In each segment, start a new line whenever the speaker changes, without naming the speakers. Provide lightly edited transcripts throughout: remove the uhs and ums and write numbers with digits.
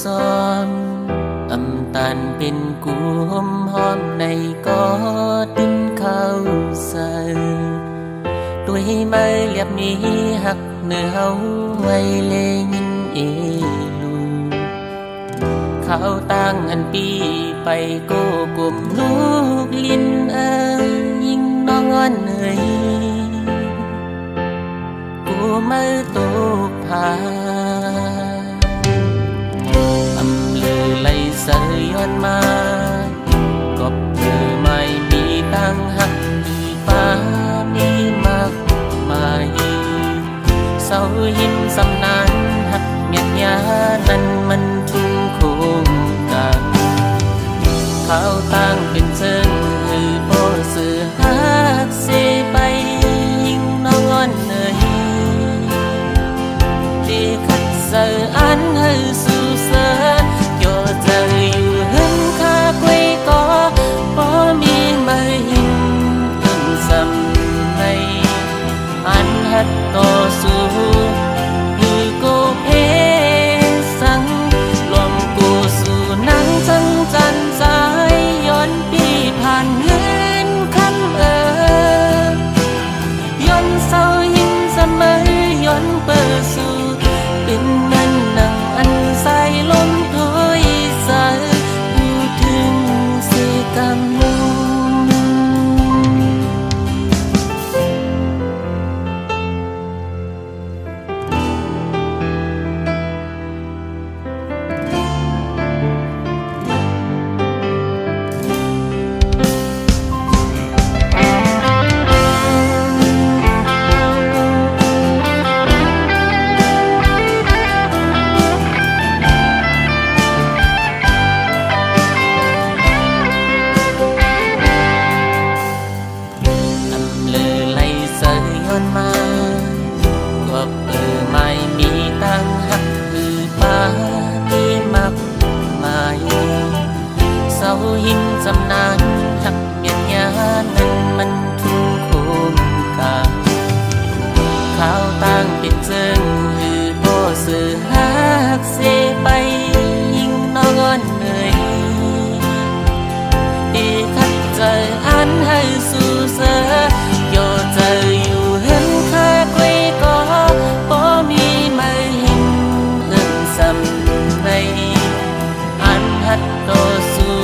ซ้อนอำตันเป็นกูหอมหอมในกอดินเข้าใส่ด้วยไม่เรียบนี้หักเนื้อเฮาไว้เลยินเอลูเขาตั้งอันปีไปโกกลมลูกลิ้นยิงน้องอ่อนเอ่ยกูไม่ตกผาอำลือไหลเสยย้อนมาก็เพื่อไม่มีตั้งหักที่ฟ้ามีมากมายเศร้าหินสำนานหักเมียดยานั้นมันทุ่งโคงกันเขาตั้งเป็นเชิงหือโบสื่อหักเสไปยิงน้องอ่อนเอ่ยที่ขัดเสืออันให้สู่เสือโยจะอยู่หึงข้ากุยก็บ่มีมาหินถึงสำในอันหัดต่อสู้คือกูเพสังลมกูสู่นังจังจันสายย้อนปีผ่านเงินคำย้อนเศร้าหินเสมอย้อนเปิดสู่เป็นนั้นนังอันใส่ลมถอยสายพูดถึงสิกรรมหินสำนานหักเมียดยานั้นมันทุ่งโคงกาข้าวตั้งเป็นเจิงหือโบสื่อหักเสไปยิงน้องอ่อนเอ่ยที่ขัดใจอันให้สู่เสือโยใจอยู่เห็นข้ากุยก็บ่มีมาหินเอิ่มสำในอันหัดต่อสู้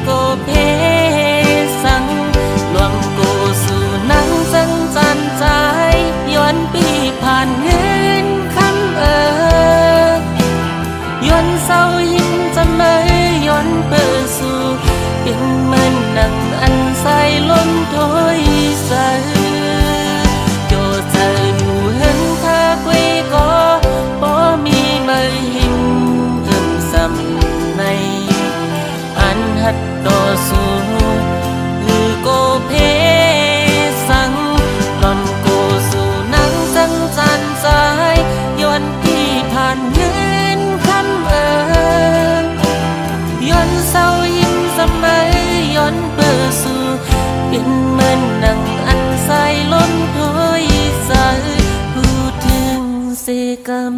กูเพสังหลวงกูสู่นังจังจันใจย้อนปีผ่านเงินคำย้อนเศร้าหินจะไม่ย้อนเปิดสู่เป็นมันนังอันใส่ลมถอยใส่โยเธออยู่เห็นข้ากุยก็บ่มีมาหินเอิ่มสำในอันหัดต่อสู้คือโกเพสังหล่อนโกสู่นังจังจันสายย้อนที่ผ่านเงินคำย้อนเศร้ายิ้มสมัยย้อนเปิดสู่เป็นเหมือนนังอันใส่ล้นถอยสายพูดถึงเสกรรม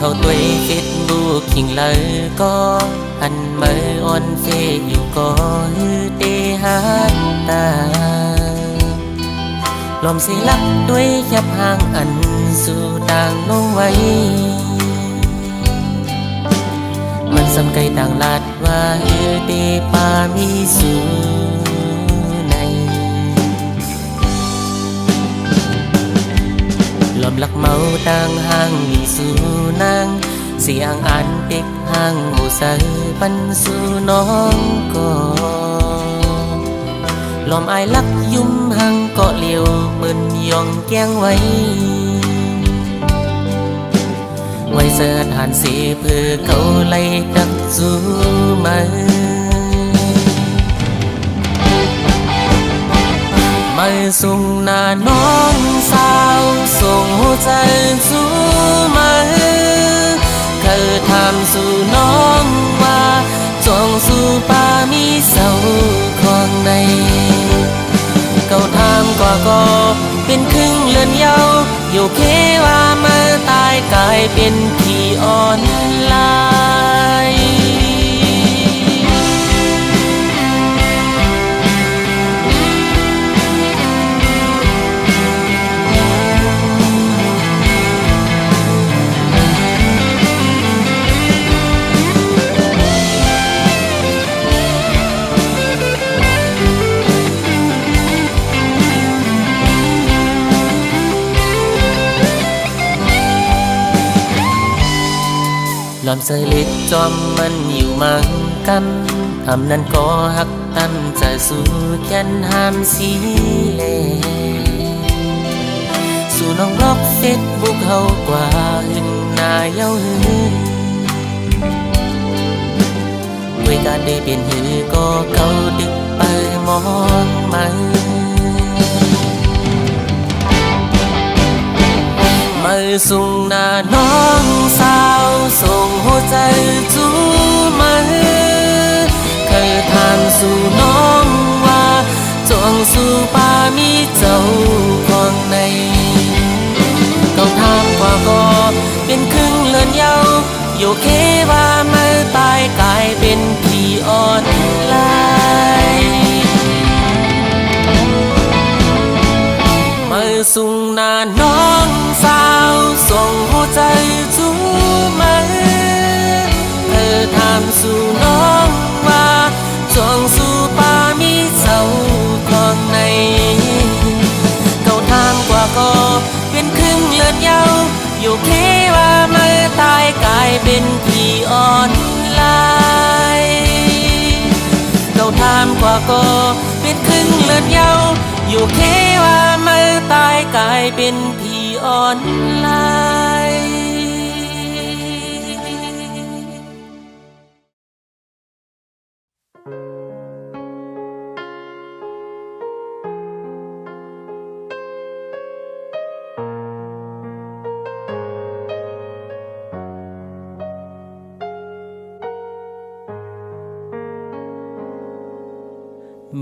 เขาตัวเฟซบุ๊กขิงเลยก็อันเมื่อออนเฟซอยู่ก็ฮือเตหันตาลมสิลักด้วยแคบห่างอันสู่ต่างลงไว้มันสำไกต่างลาดว่าฮือเตปามีสู่ใน ลมลักเมาต่างห่างมีสู่นาง เสียงอันปิกห่างหูใสปันสู่น้องก็ลมอายลักยุ่มหังเกาะเลียวเบิ่นยองแก้งไว้เสิร์ฐานสีเพื่อเขาไล่ดักสู่มาส่งหน้าน้องสาวส่งหัวใจสู่มาเคยถามสู่น้องว่าจงสู่ป่ามีเสาของในเก่าถามก็เป็นครึ่งเลือนเยาอยู่เคว่าเมื่อตายกลายเป็นที่อ่อนลายลอมเสยเล็ดจอมมันอยู่มังกันทำนั้นก็หักตั้นใจสู่แก่นหามสีเลสู่น้องบล็อกเฟซบุ๊กเฮากว่าหึงหน้าเย้าหือด้วยการได้เป็นหือก็เก่าดึกไปมองมาส่งหน้าน้องสาวส่งหัวใจจูมาเคยถามสู่น้องว่าจงสู่ป่ามีเจ้าของในเก่าถามก็เป็นครึ่งเลือนเยาอยู่เคว่าเมื่อตายกลายเป็นที่อ่อนลายส่งหน้าน้องสาวส่งหัวใจจูมาถามสู่น้องว่าจงสู่ป่ามีเจ้าของในเก่าถามก็เป็นครึ่งเลือนเยาอยู่เคว่าเมื่อตายกลายเป็นที่อ่อนลายเก่าถามก็เป็นครึ่งเลือนเยาอยู่เคว่าเมื่อตายกลายเป็นพี่อ่อนลาย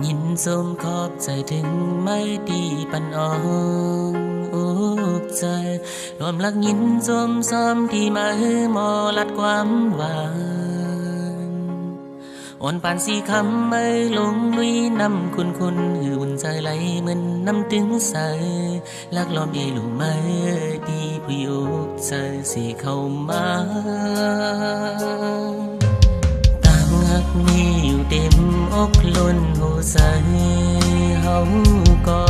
ยินสมขอบใจถึงไม่ดีปันอ่อนอกใจรวมรักยินสมซ้อมที่มาหมอลัดความหวานอ่อนปานสีคำไม่ลงลุยนำคุณหืออุ่นใจไหลเหมือนน้ำตึงใสลักล้อมลูไม่ดีผู้ยกใจสีเข้ามาหักมีอยู่เต็มอกล้นหัวใจเฮาก็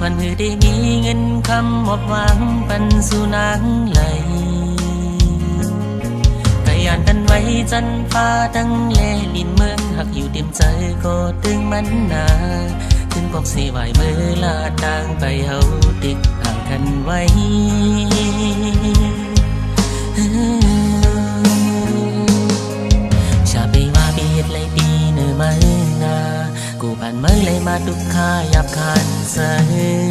วันมือได้มีเงินคำหมดหวังปันสู่นางไหลกะยานกันไว้จันฟ้าตั้งแลลินเมืองหักอยู่เต็มใจก็ตึงมันนาถึงบอกสิไหวเมื่อลาดางไปเฮาติดห่างกันไว้เลยปีเนื้อไม้นากูผ่านเมื่อเลยมาดุค่าหยาบคานเสือ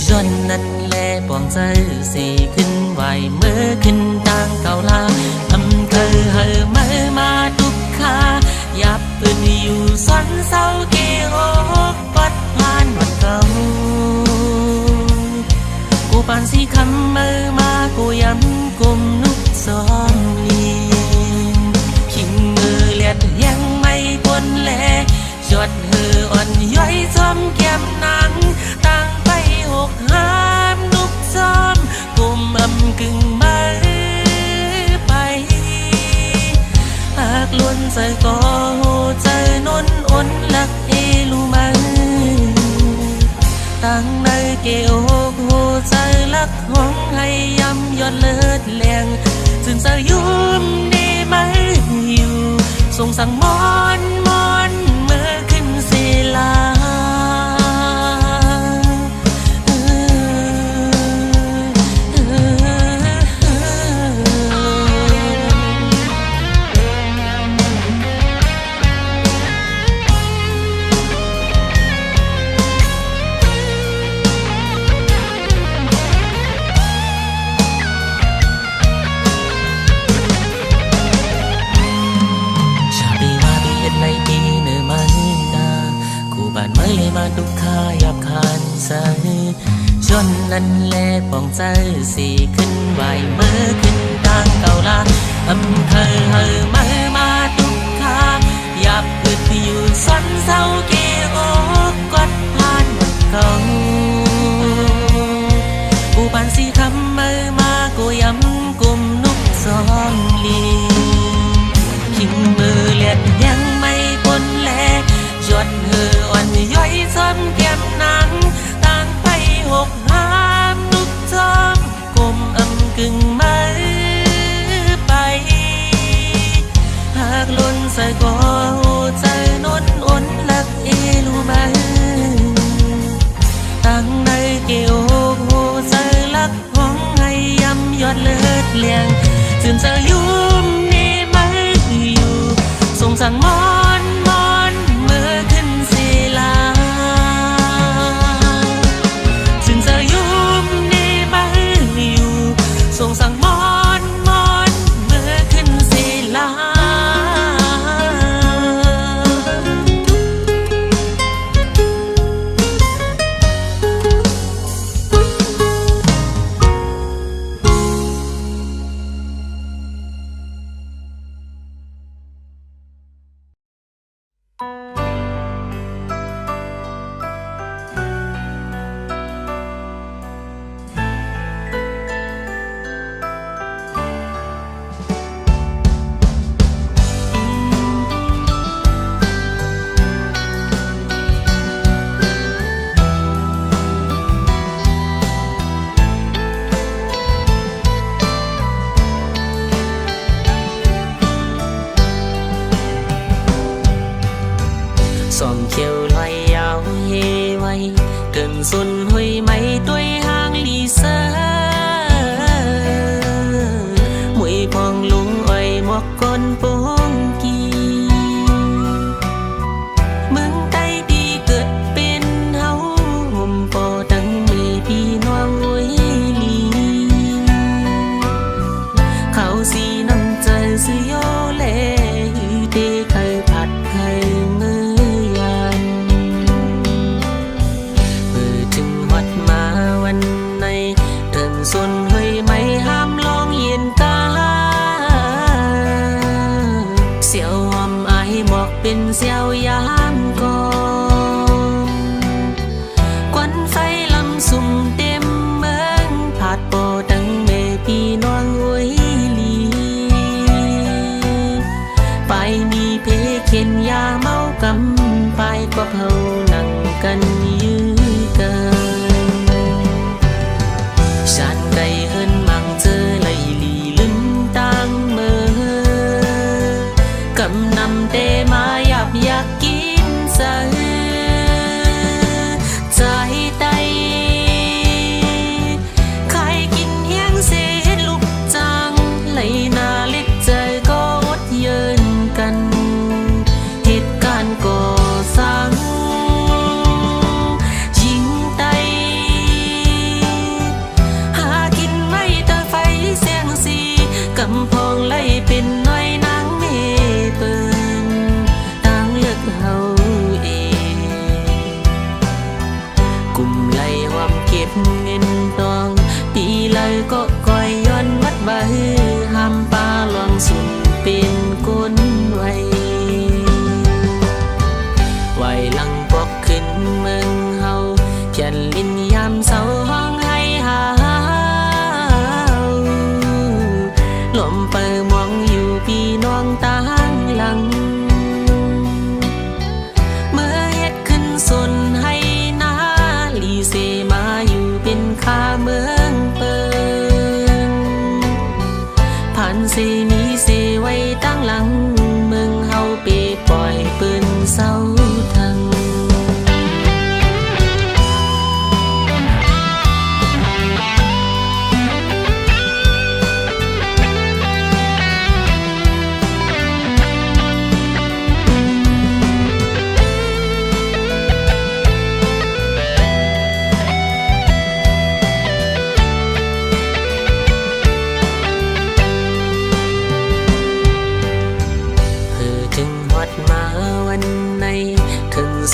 จนนั้นแลปวงใจสีขึ้นไหวเมื่อขึ้นทางเก่าลาทำเธอเหอเมื่อมาดุค่าหยาบปืนอยู่ซ้อนเศร้าเกหกปัดผ่านวันเก่ากูผ่านสีคำเมื่อมากูย้ำกุมนุกซ้อมลีขิงมือเลียดยังปนแลจดหืออ่อนย้อยจอมแก้มนางตั้งไปหกห้ามนุกจอมกุมกึ่งมาไปหากล้วนใจก็ใจนนอ่อนลักลูมาตั้งในเกี่ยวใจลักห้องให้ย้ำยอดเลิศแรง ถึงจะยุ่มดีไหมอยู่ทรงสั่งมอนเมื่อขึ้นศิลามาดุขายาบคานใสชนนั้นแลปองใจสีขึ้นไหวเมื่อขึ้นทางเก่าลาอำเภอเฮอมาดุขายาบอึดอยู่ซ้อนเศร้าเกี่ยวกดผ่านเก่ากูปานสีคำมากูย้ำกุมนุกซ้อมลีขิงมือเลียดยังไม่ปนแลยอดเหืออ่อนย่อยซ้ำแก้มนางต่างไปหกห้ามนุกจอมกลมอำกึ่งมือไปหากล้นใส่ก็ใจนนอ่อนลักเอลูมาตั้งในเกี่ยวใจลักห้องให้ยำยอดเลือดเลียงจึงจะยุ่มนี่ไม่อยู่ทรงสั่งมอนเมื่อขึ้นศิลาจึงจะยุ่มนี่ไม่อยู่ทรงสั่งมอนเมื่อขึ้นศิลาส่องเขียวลอยยาวเฮไว้เกินสุนหุยไม่ด้วยหางลีเซอมวยพองลุงอ้อยหมอกก้นโป่งกีเมืองใต้ปีเกิดเป็นเฮาห่มปอตั้งเมพี่น้องหุยลีเขาสีน้ำใจสิโยเลหือเตไข่ผัดไข่มือวันในเดินส่วนเฮยไม่ห้ามลองเย็นตาเสียวหอมไอบอกเป็นเสียวยามก่อนควันไฟลำสุ่มเต็มเมืองผาดโปดังเมพี่น้องหวยลีไปมีเพเข็นยาเมากำไปก็เผานั่งกันยื้อกันฉันไกลเฮินมังเจอไหลลีลึงตั้งเมื่อกำนำเตมาหยับอยากกินใส่ใจไตใครกินเฮียงเศษลูกจังไหลนาเล็กใจก็อดเยินกันเหตุการณ์ก่อสร้างกำพองไล่เป็นน้อยนางเมเปินต่างเลือกเฮาเองกลุ่มไล่ความเก็บเงินตองปีไล่ก็คอยย้อนวัดใบห้ามปลาหลวงสุนเป็นก้นไว้ไหวหลังปอกขึ้นเมืองเฮาเพียนลิ้นยามเศร้าห้องให้หาลมเปิดมองอยู่ านเสมีเสไว้ตั้งหลังเมืองเฮาไปปล่อยปืนเศร้าทัง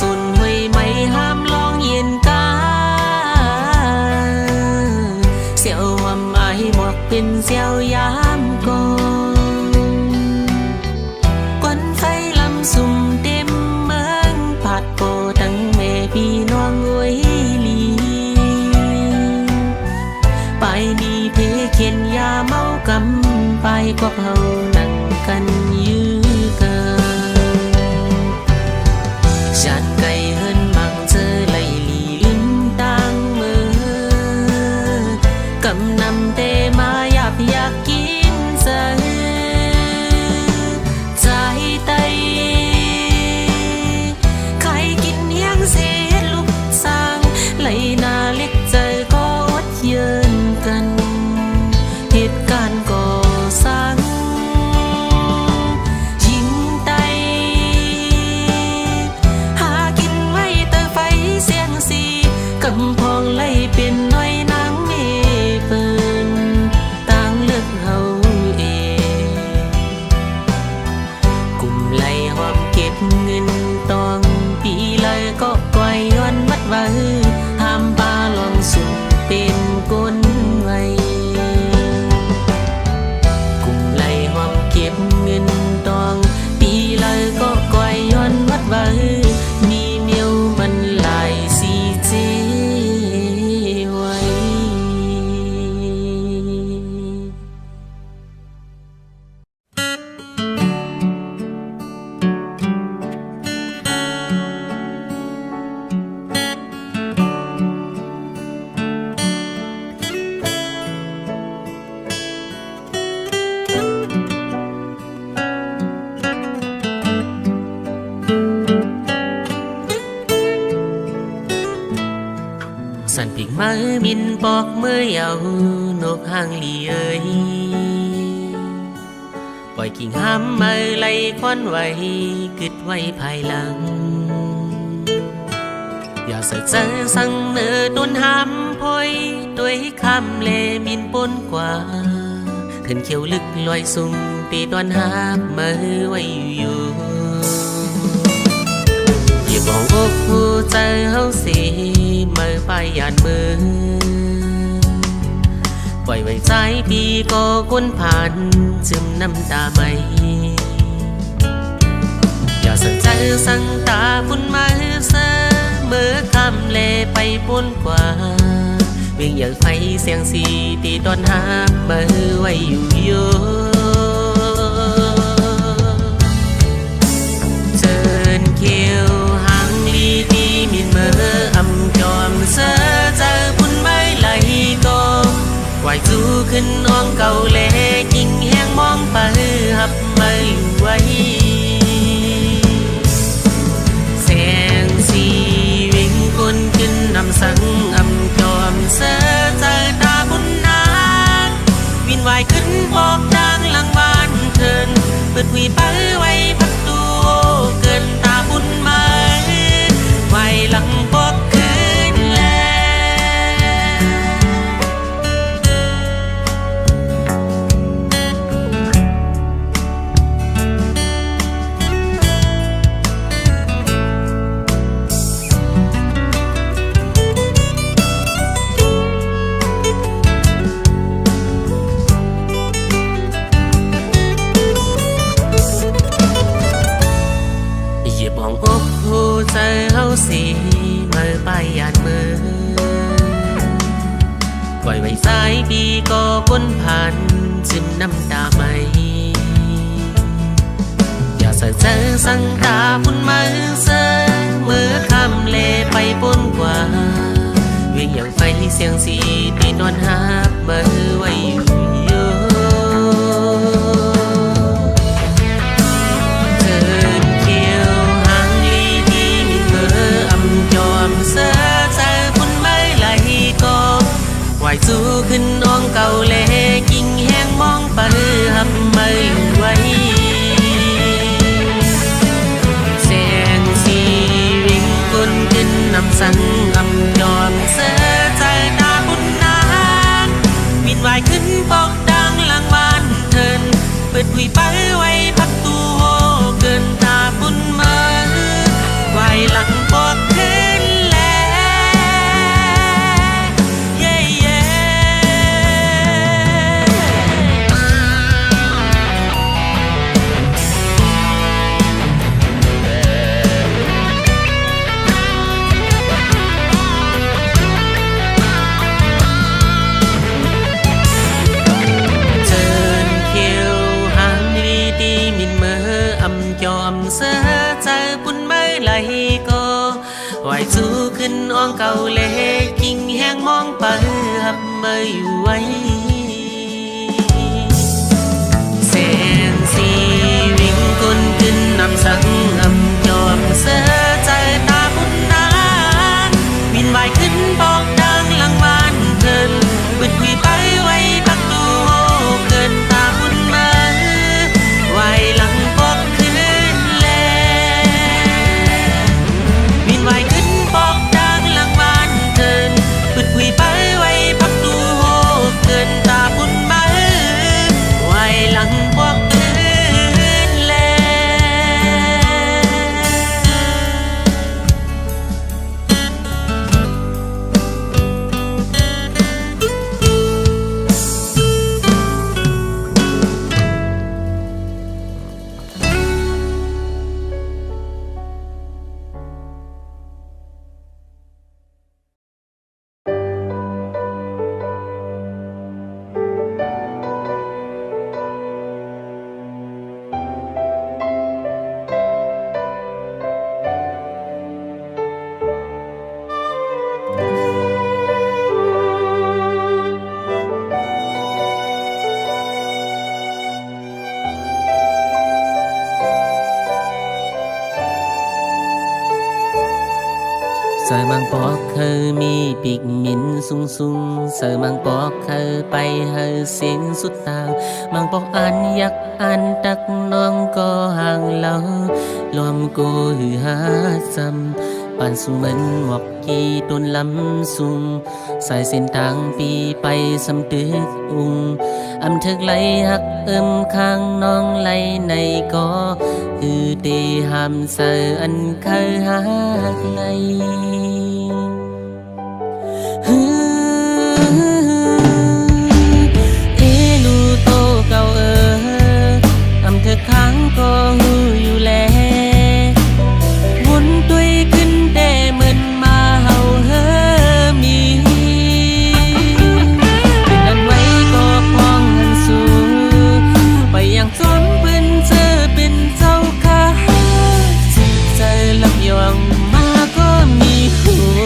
สุนห้วยไม่ห้ามลองเย็นกาเสียวหำไอหมวกเป็นเสียวยามก่อนกวนไฟลำสุ่มเต็มเมืองผาดโปตั้งแม่พี่น้องไว้ลีไปดีเพเขียนยาเมากำไปพวกเฮานั่งกันยื้อกันฉันไก่เฮินมังเจอไหลลีลิ้นต่างมือกำนำเตมาอยากกินเสือใจไตใครกินเฮียงเสียลูกสางไหลนาเล็กใจก็วัดเยินกันเหตุการณ์ก่อสร้างกำพองไล่เป็นน้อยนางเมเปินต่างเลือกเฮาเองกลุ่มไล่หอมเก็บเงินตองปีเลยก็ก่อยย้อนวัดไว้ห้ามปลาลองสุ่มเป็นก้นไว้กลุ่มไล่หอมเก็บเงินตองปีเลยก็ก่อยย้อนวัดไว้มีเมียวมันหลายสีเจสันปิกมือบินปอกมือเอานกห่างลีเอ้ยปล่อยกิ่งห้ามมือไล่ควันไว้กึดไว้ภายหลังอย่าเสดเจอสั่งเนื้อต้นห้ามพอยด้วยคำเลมินปนกว่าขึ้นเขียวลึกลอยสุ่มตีตอนห้ามมือไว้อยู่อย่าบอกอกหัวใจเฮาสิมือไปหยาดมือปล่อยไว้ใจพี่ก็ก้นผ่านจึมน้ำตาไม่อย่าสั่งใจสั่งตาพุ่นมาเสมอคำเลไปป้นกว่าเวียงอย่างไฟเสียงสีตีตอนหามือไว้อยู่โยเจินเขียวหางลีที่มินเมื่ออำจอมเสอเจอพุ่นไม้ไหลก็ไหวจูขึ้นน้องเก่าเล่กิ่งแห้งมองไปหับไม่ไหวแสงสีวิ่งคนขึ้นนำสังอำจอมเสอเจอตาบุญนาวินไหวขึ้นบอกดังหลังบ้านเทินเปิดวีไปไว้พักตัวเกินตาบุญมาไหวหลังบอกคืนแลใจเฮาสิมือไปหยาดมือปล่อยไว้สายปีก็พ้นผ่านจึมน้ำตาไม่อย่าเสอเจอสั่งตาพุ่นมาเสอมือคำเลไปป้นกว่าเวียงอย่างไฟเสียงสีตีนอนหามือไว้อยู่ สังอำยอมเสือใจตาบุญนาวินวายขึ้นปอกดังหลังบ้านเทินเปิดหุยไปไว้พักตูโฮเกินตาบุญมาไว้หลังปอกขึ้นแลเย่เย่ยอมเสือเจอปุ่นไม่ไหลก็ไหวสู้ขึ้นอ่องเก่าเล็กกิ่งแห้งมองไปหับไม่อยู่ไว้แสนสีวิ่งกุนขึ้นนำสังอำยอมเสือเจอตาปุ่นนาวินไหวขึ้นบอกดังหลังบ้านเทินบึดคุยไปไว้ปักตูเกินตาปุ่นมาไหวหลังบอกไว้ขึ้นปอกดังหลังบ้านเทินปึดคุยไปไว้พักดูโฮเกินตาบุญมาไว้หลังปอกเกินแลเสอมังปอกเคยมีปีกมินสูงเสอมังปอกเคยไปเฮอเสียงสุดตางมังปอกอันยักอันตักน้องก็ห่างเราลอมโกหือหาซ้ำป่านสูเหมือนหมอกกี่ต้นลำสูงสายเส้นทางปีไปสำตึกอุ้งอำทึกไหลหักข้างน้องไหลในก็คือเดหามเสออันเคยหักไงลูโตเก่าอำเธอค้างก็หูอยู่แลวนตุยขึ้นแต่เหมือนมาเฮาเฮมีเป็นอันไว้ก็พองหันสูไปอย่างจอมปืนเจอเป็นเจ้าค่ะเจอลำยองมาก็มีหัว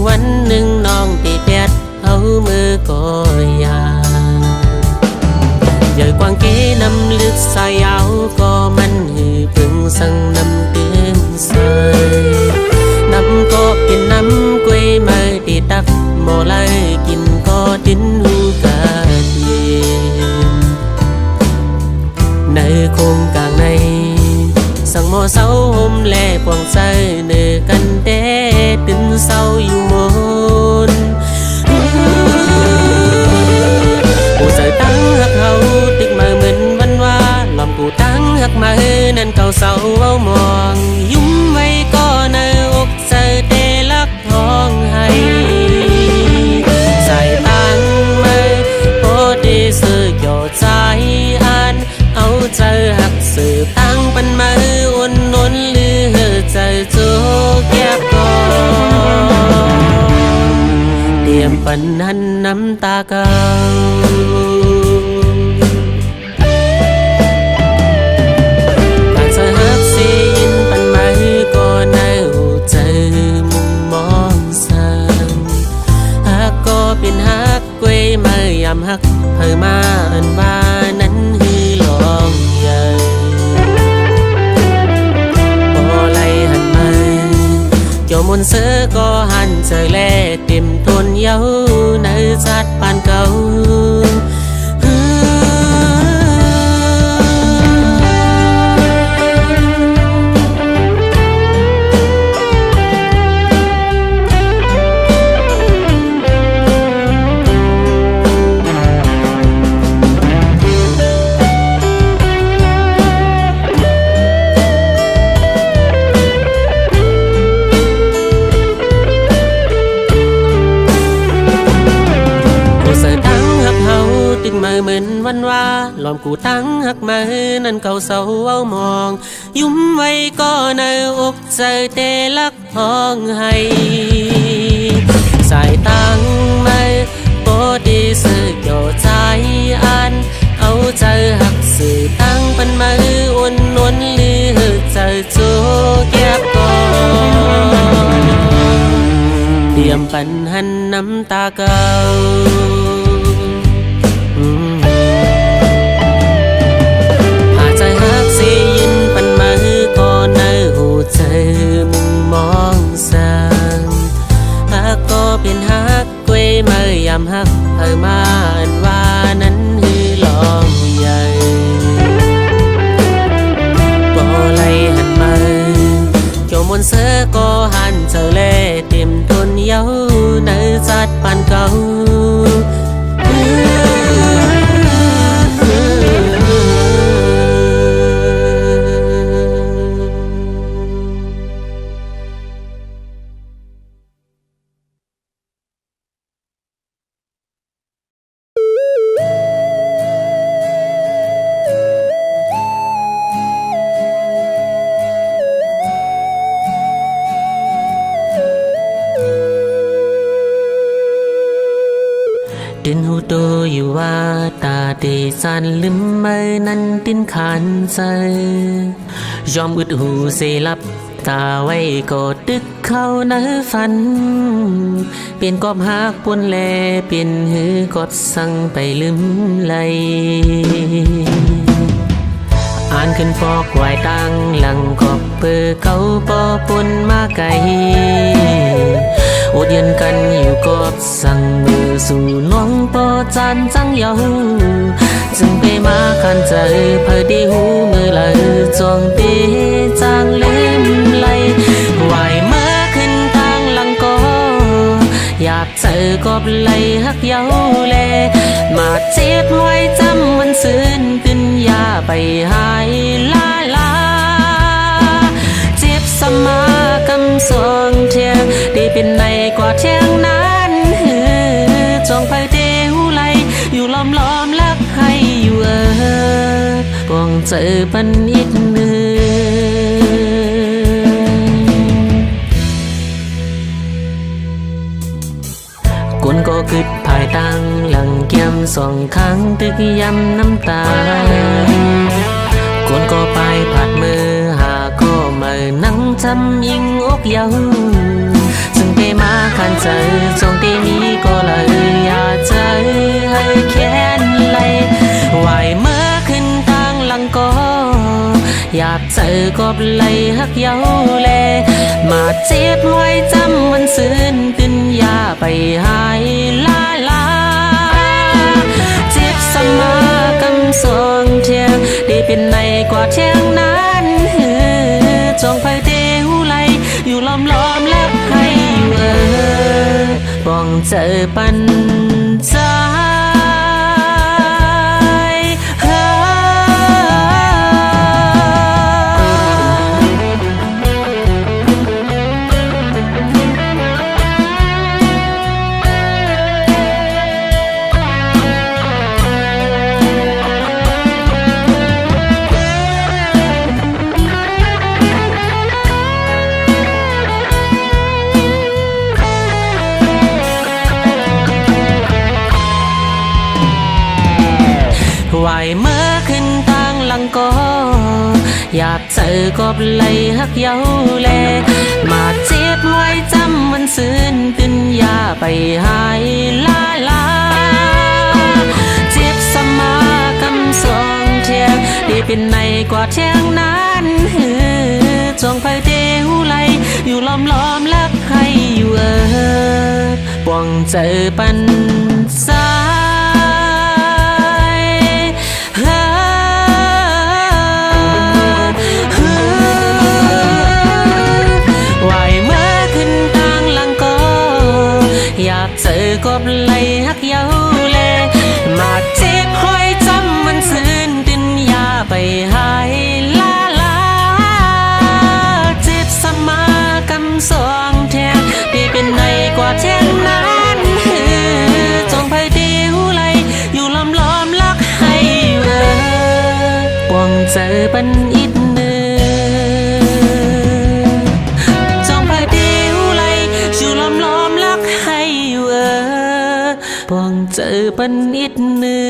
วันหนึ่งน้องตีแปดเอามือก็ยาใหญ่กว้างเก๋น้ำลึกสายยาวก็มันหือพึ่งสั่งน้ำเตือนใส่น้ำก็เป็นน้ำกล้วยมาตีตักหม้อไหลกินก็ดิ้นหูกาดีในโคงกลางในสั่งหม้อเสาห่มแลกวางใจเนื้อกันเด้ตื่นเศร้าอยู่มนผู้ใส่ตั้งหักเขาติกมาเหมือนวันว่าลอมผู้ตั้งหักมานั่นเก่าเศร้าเอามองยุ่มไว้ก็ในอกเจอเตลักท้องให้ใส่ตั้งมาโปดีสื่อเกี่ยวใจอันเอาใจหักสื่อตั้งปันมาอุ่นนนลือใจจูแก็บก่อนเตรียมปันหันน้ำตาเก่าการจะหักเสียนปันมาก็ในหัวใจมุมมองสั่งหักก็เป็นหักกล้วยมายำหักเพิ่มมาอันว่านั้นฮือลองใหญ่พอไล่หันมาเจ้ามนเสือก็หันเจอแลเต็มทนเย้าในจัดปานเก่าตึงมาเหมือนวันว่าหลอมกูตั้งหักมานั่นเก่าเศร้าเอามองยุ่มไว้ก็ในอกใจเตลักห้องให้สายตั้งมาโปดีสื่อเกี่ยวใจอันเอาใจหักสื่อตั้งปันมาอุ่นนวลลือใจจูแก็บก่อนเตรียมปันหันน้ำตาเก่าหากใจหักเสียยินปันมาก็ในหัวใจมุมมองสั่งหากก็เป็นหักกล้วยมายำหักเพิ่มมาอันว่านั้นฮือลองใหญ่บ่ไล่หันมาเจ้ามนเสือก็หันเจอแลเต็มทนเย้าในจัดปานเก่าดินหูโตอยู่ว่าตาเตสันลืมไม่นั้นตินขันใจยอมอึดหูเสลับตาไว้ก็ตึกเข้าในฝันเปลี่ยนกอบหักปนแลเปลี่ยนหือกอดสั่งไปลืมไหลอ่านขึ้นฟอกไหวตั้งหลังกอบเปือเก่าปอปนมาไกลอดเย็นกันอยู่กอบสั่งมือสู่น้องปอจานจังเยาจึงไปมาขันใจเพื่อดีหูมือเลยจองเตจางเล่มไหลไหวมาขึ้นทางหลังก็อยากเจอกอบไหลหักเยาแลมาเจ็บไว้จำมันซื่นขึ้นยาไปหายลาลาเจ็บสมากำสองเทียงได้เป็นในกว่าเทียงนั้นจองไปเตหูไหลอยู่ล้อมล้อมลักให้อยู่ปองเจอปันอีกเนื้อกวนก็กึดภายตั้งหลังเกียมสองข้างตึกยำน้ำตากวนก็ไปผัดมือหาก็มานั่งจำยิงอกเยาซึ่งไปมาขันใจ บไหลหักเย้าแลมาเจ็บไว้จำมันซื่นตินยาไปหายลาลาเจ็บสมากำสองเทียงได้เป็นในกว่าเทียงนั้นจงไปเตหูไหลอยู่ล้อมและให้อยู่ป้องเจอปันใจ ไหวเมื่อขึ้นทางหลังก็อยากเจอกบไหลหักเย้าแลมาเจ็บไว้จำมันซื่นตินยาไปหายลาลาเจ็บสมากำสองเทียงได้เป็นในกว่าเทียงนั้นจงไปเตหูไหลอยู่ล้อมและให้อยู่ป้องเจอปันสาเจอกบไหลหักเย้าแลมาเจ็บห้อยจำมันซื่นดินยาไปหายลาลาเจ็บสมากำสองแทงที่เป็นในกว่าแทงนั้นจงไปดีหูไหลอยู่ล้อมลักให้ป้องเจอปันอิดป้องเจอปันนิดหนึ่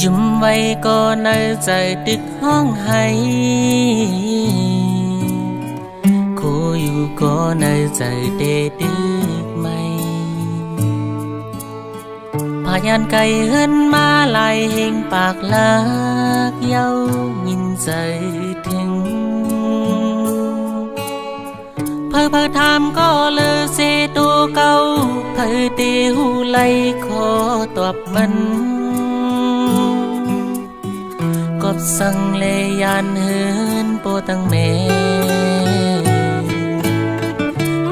ยุ่มไว้ก็ในใจตึกห้องให้คูอยู่ก็ในใจเดดึกไม่พายานไก่เฮินมาลายเฮงปากลากเย้ายินใจถึงเพอทำก็เลยเสตัวเก่าเพอเตหูไหลขอตอบมันกบสังเลยานเฮินโปตังเม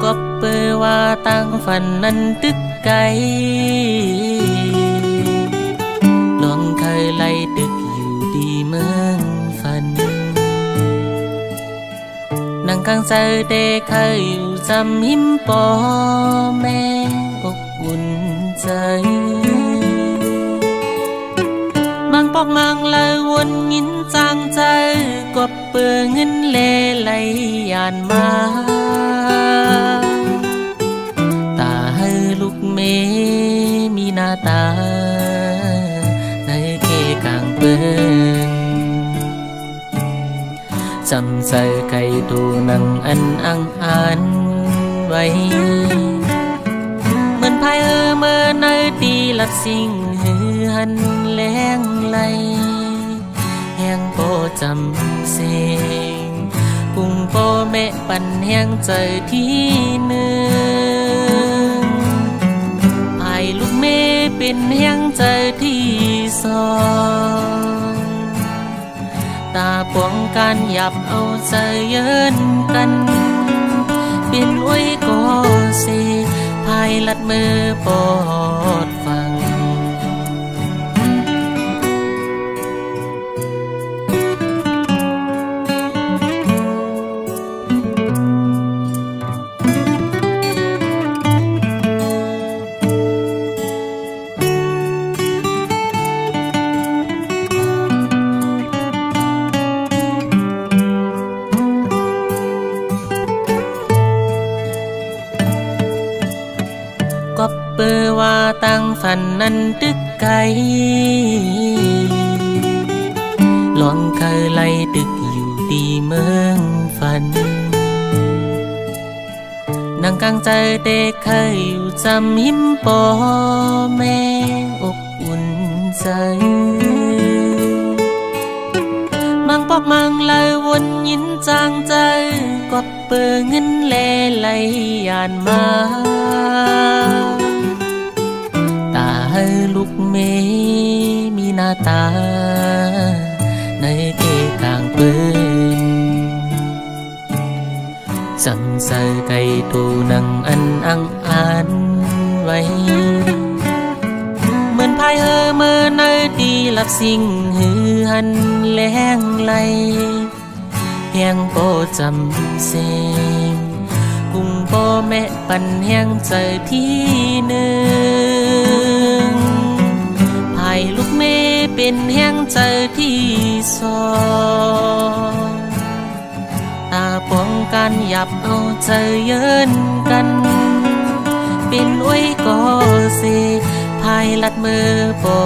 กบเปือว่าตั้งฝันนั้นตึกไกลลองเคยไล่ตึกอยู่ดีเมืองฝันนั่งกลางใจเด็กเคยอยู่จำหิมปอแม่อบอุ่นใจมังปอกมังเลยวนยินจางใจกบเปือเงินเลไหลยานมาตาให้ลูกเมมีหน้าตาในเกกลางเปืนจำใจไก่ตูนังอันอังอันไว้เหมือนพายเมื่อในตีลัดสิ่งหันแรงไหลแห้งโปจำเสียงกุ้งโปแม่ปันแห้งใจที่หนึ่งภายลูกเมเป็นแห้งใจที่สองตาปวงการหยับเอาใจเยินกันเป็นไว้ก็เสภายลัดมือปอดฟัง ฝันนั้นตึกไกลลองเคยไล่ตึกอยู่ดีเมืองฝันนั่งกลางใจเด็กเคยอยู่จำหิมปอแม่อบอุ่นใจมังปอกมังเลยวนยินจางใจกอบเปิงเงินแลไหลยานมาตาให้ลูกเมมีหน้าตาในเกกลางเปิ้นจำใส่ไก่ตูนังอันอังอ่านไว้เหมือนพายเมื่อในตีหลับสิ่งหือหันแรงไหลแหงโปจำเสงกุ้งโปแม่ปันแหงใจที่หนึ่งพายลูกเมเป็นแหงใจที่สองตาป้องกันหยับเอาใจเยินกันเป็นอ้วยก็เสพายลัดมือปอ